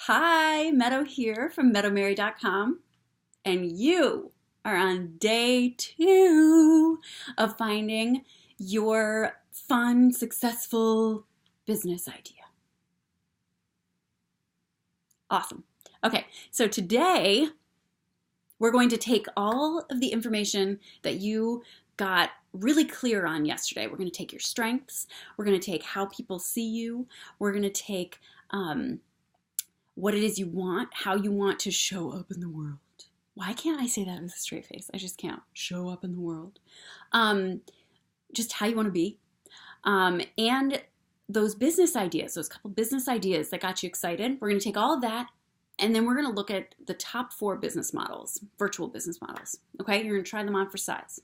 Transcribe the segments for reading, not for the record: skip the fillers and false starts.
Hi, Meadow here from MeadowMary.com, and you are on day 2 of finding your fun, successful business idea. Awesome. Okay, so today we're going to take all of the information that you got really clear on yesterday. We're going to take your strengths, we're going to take how people see you, we're going to take what it is you want, how you want to show up in the world. Why can't I say that with a straight face? I just can't. Show up in the world. Just how you want to be. And those business ideas, those couple business ideas that got you excited, we're going to take all of that and then we're going to look at the top 4 business models, virtual business models. Okay, you're going to try them on for size.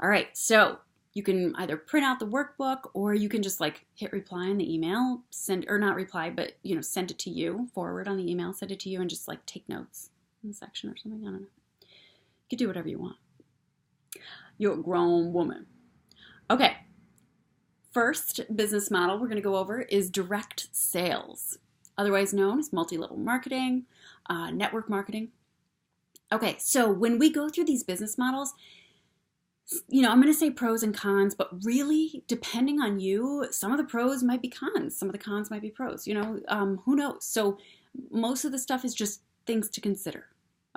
All right, so you can either print out the workbook or you can just hit reply on the email, send, or not reply, but send it to you, forward on the email, send it to you and just take notes in the section or something. I don't know. You can do whatever you want. You're a grown woman. Okay. First business model we're going to go over is direct sales, otherwise known as multi-level marketing, network marketing. Okay, so when we go through these business models, I'm going to say pros and cons, but really, depending on you, some of the pros might be cons. Some of the cons might be pros. Who knows? So most of the stuff is just things to consider.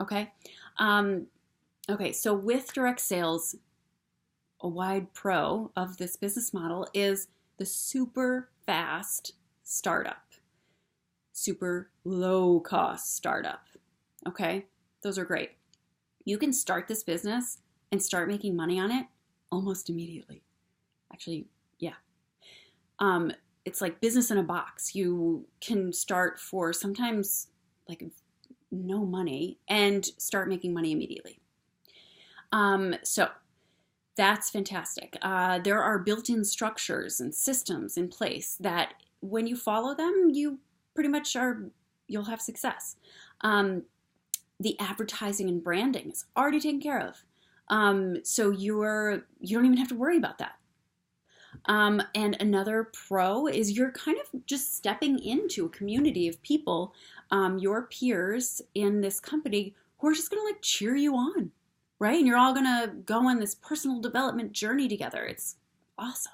Okay? Okay, so with direct sales, a wide pro of this business model is the super fast startup, super low cost startup. Okay? Those are great. You can start this business and start making money on it almost immediately. Actually, yeah. It's like business in a box. You can start for sometimes no money and start making money immediately. So that's fantastic. There are built-in structures and systems in place that when you follow them, you pretty much you'll have success. The advertising and branding is already taken care of. So you don't even have to worry about that. And another pro is you're kind of just stepping into a community of people, your peers in this company who are just going to cheer you on, right? And you're all going to go on this personal development journey together. It's awesome.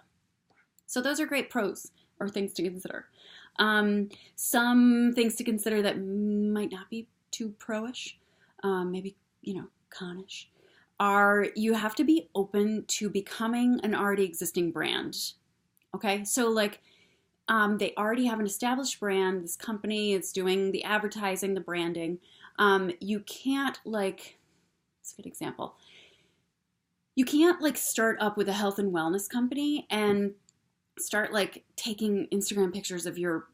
So those are great pros or things to consider. Some things to consider that might not be too pro-ish, maybe, con-ish. You have to be open to becoming an already existing brand. Okay, so they already have an established brand. This company is doing the advertising, the branding. You can't it's a good example. You can't start up with a health and wellness company and start taking Instagram pictures of your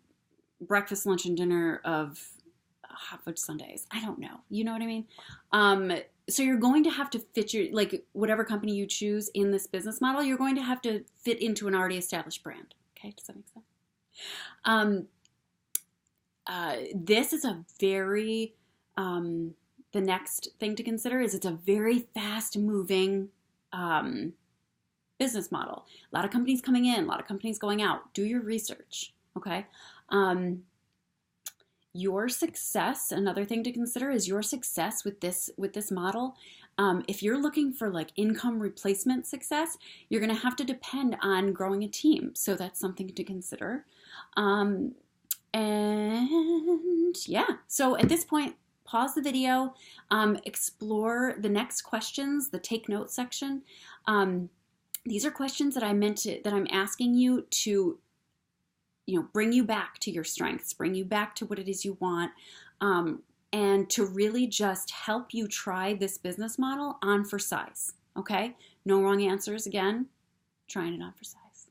breakfast, lunch, and dinner of hot fudge sundaes. I don't know. You know what I mean? So you're going to have to fit your, whatever company you choose in this business model, you're going to have to fit into an already established brand. Okay, does that make sense? This is a very, the next thing to consider is it's a very fast moving business model. A lot of companies coming in, a lot of companies going out. Do your research, okay? Your success, another thing to consider is your success with this model. If you're looking for income replacement success, you're going to have to depend on growing a team. So that's something to consider. And yeah, so at this point, pause the video, explore the next questions, the take note section. These are questions that I'm asking you to bring you back to your strengths, bring you back to what it is you want, and to really just help you try this business model on for size, okay? No wrong answers, again, trying it on for size.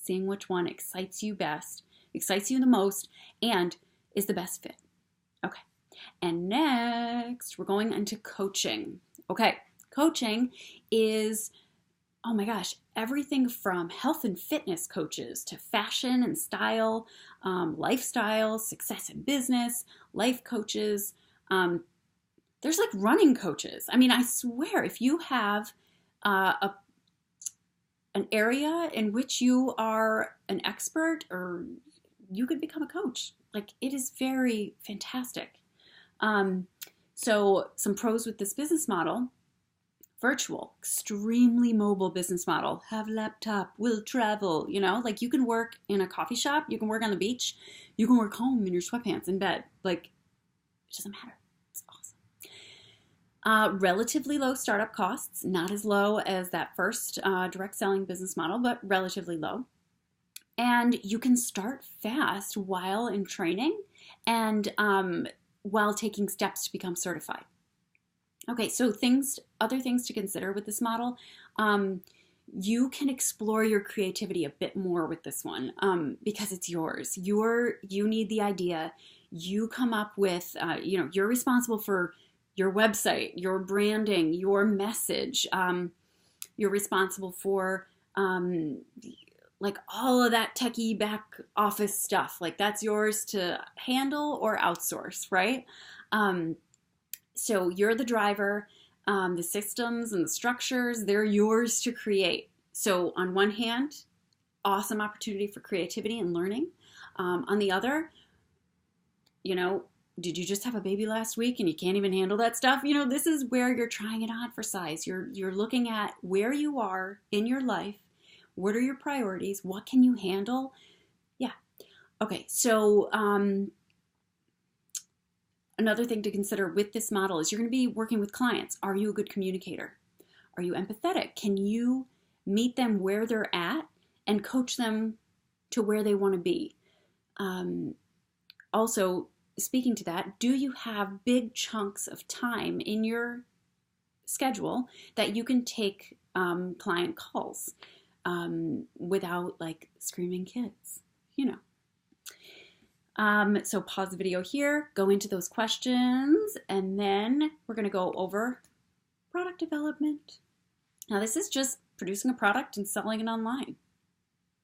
Seeing which one excites you best, excites you the most, and is the best fit. Okay, and next, we're going into coaching. Okay, coaching is, oh my gosh, everything from health and fitness coaches to fashion and style, lifestyle, success in business, life coaches. There's running coaches. I mean, I swear, if you have an area in which you are an expert or you could become a coach. Like, it is very fantastic. So some pros with this business model: virtual, extremely mobile business model. Have laptop, will travel, like you can work in a coffee shop, you can work on the beach, you can work home in your sweatpants in bed. Like, it doesn't matter. It's awesome. Relatively low startup costs, not as low as that first direct selling business model, but relatively low. And you can start fast while in training and while taking steps to become certified. Okay, so other things to consider with this model. You can explore your creativity a bit more with this one because it's yours. You need the idea. You come up with, you're responsible for your website, your branding, your message. You're responsible for like all of that techie back office stuff. Like, that's yours to handle or outsource, right? So you're the driver. The systems and the structures, they're yours to create. So on one hand, awesome opportunity for creativity and learning. On the other, did you just have a baby last week and you can't even handle that stuff? This is where you're trying it on for size. You're looking at where you are in your life. What are your priorities? What can you handle? Yeah. Okay, so another thing to consider with this model is you're going to be working with clients. Are you a good communicator? Are you empathetic? Can you meet them where they're at and coach them to where they want to be? Also, speaking to that, do you have big chunks of time in your schedule that you can take client calls without like screaming kids? So pause the video here, go into those questions, and then we're going to go over product development. Now, this is just producing a product and selling it online.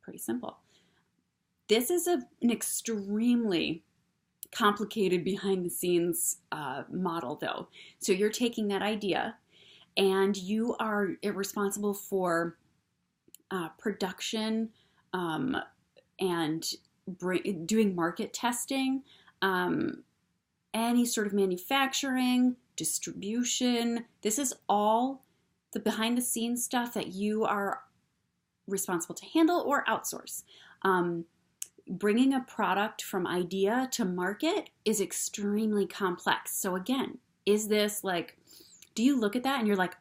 Pretty simple. This is an extremely complicated behind the scenes model, though. So you're taking that idea and you are responsible for production and doing market testing, any sort of manufacturing, distribution. This is all the behind the scenes stuff that you are responsible to handle or outsource. Bringing a product from idea to market is extremely complex. So again, is this like, do you look at that and you're like,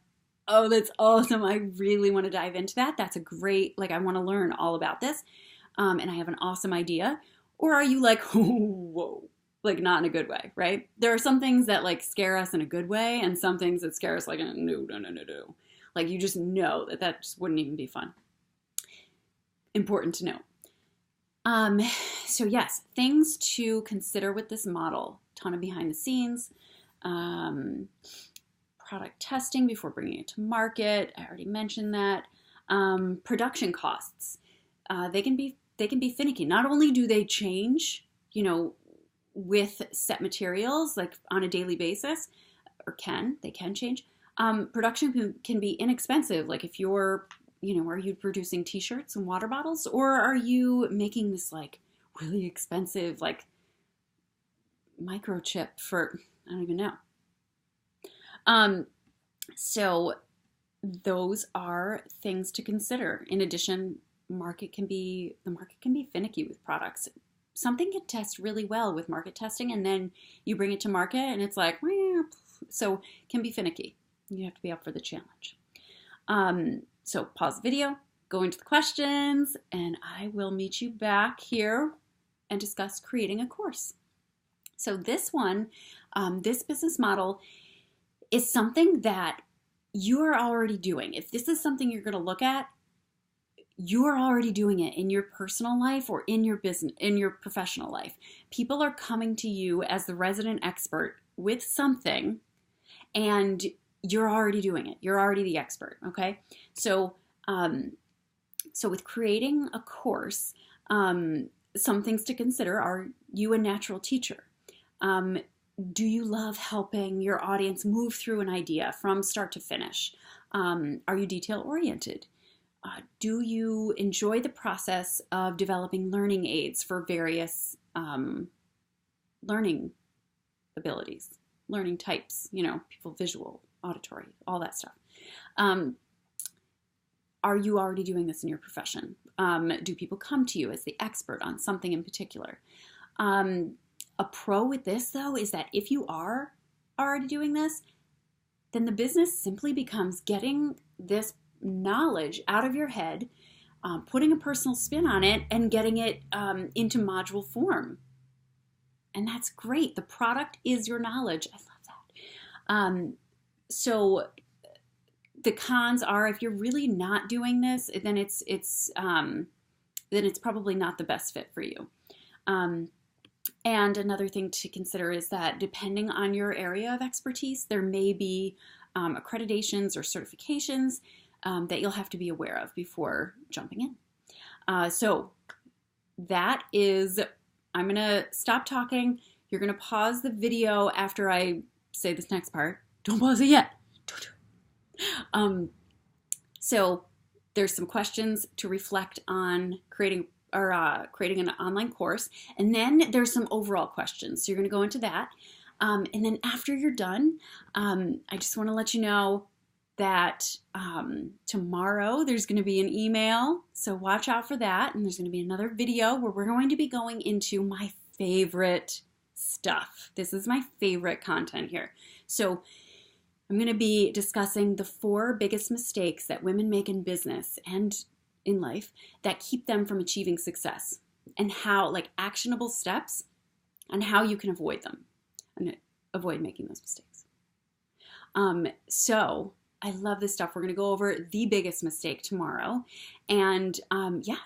oh, that's awesome, I really want to dive into that. That's a great, like, I want to learn all about this. And I have an awesome idea. Or are you like, whoa, like not in a good way, right? There are some things that like scare us in a good way and some things that scare us like, no. Like, you just know that just wouldn't even be fun. Important to know. So yes, things to consider with this model: ton of behind the scenes, product testing before bringing it to market. I already mentioned that. Production costs. They can be finicky. Not only do they change, with set materials, like on a daily basis, they can change. Production can be inexpensive. Like, if you're, are you producing t-shirts and water bottles, or are you making this like really expensive, like microchip for, I don't even know. So those are things to consider. In addition, the market can be finicky with products. Something can test really well with market testing, and then you bring it to market and it's like, so it can be finicky. You have to be up for the challenge. So pause the video, go into the questions, and I will meet you back here and discuss creating a course. So this one, this business model is something that you are already doing. If this is something you're going to look at, you are already doing it in your personal life or in your business, in your professional life. People are coming to you as the resident expert with something, and you're already doing it. You're already the expert, okay? So, with creating a course, some things to consider: are you a natural teacher? Do you love helping your audience move through an idea from start to finish? Are you detail oriented? Do you enjoy the process of developing learning aids for various learning abilities, learning types, people visual, auditory, all that stuff? Are you already doing this in your profession? Do people come to you as the expert on something in particular? A pro with this, though, is that if you are already doing this, then the business simply becomes getting this knowledge out of your head, putting a personal spin on it, and getting it into module form. And that's great. The product is your knowledge. I love that. So the cons are, if you're really not doing this, then it's probably not the best fit for you. And another thing to consider is that depending on your area of expertise, there may be accreditations or certifications that you'll have to be aware of before jumping in. So that is, I'm going to stop talking. You're going to pause the video after I say this next part. Don't pause it yet. Don't do it. So there's some questions to reflect on creating an online course. And then there's some overall questions. So you're going to go into that. And then after you're done, I just want to let you know that tomorrow there's going to be an email. So watch out for that. And there's going to be another video where we're going to be going into my favorite stuff. This is my favorite content here. So I'm going to be discussing the 4 biggest mistakes that women make in business and in life that keep them from achieving success, and how, like, actionable steps on how you can avoid them and avoid making those mistakes. So I love this stuff. We're going to go over the biggest mistake tomorrow. And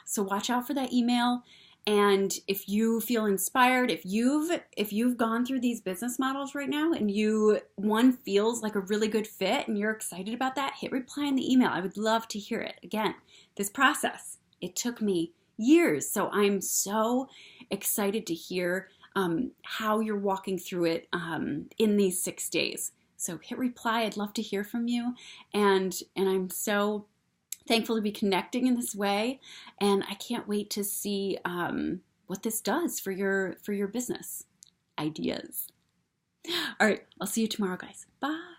so watch out for that email. And if you feel inspired, if you've gone through these business models right now and one feels like a really good fit and you're excited about that, hit reply in the email. I would love to hear it. Again, this process, it took me years. So I'm so excited to hear how you're walking through it in these 6 days. So hit reply. I'd love to hear from you. And I'm so thankful to be connecting in this way, and I can't wait to see what this does for your business ideas. All right, I'll see you tomorrow, guys. Bye.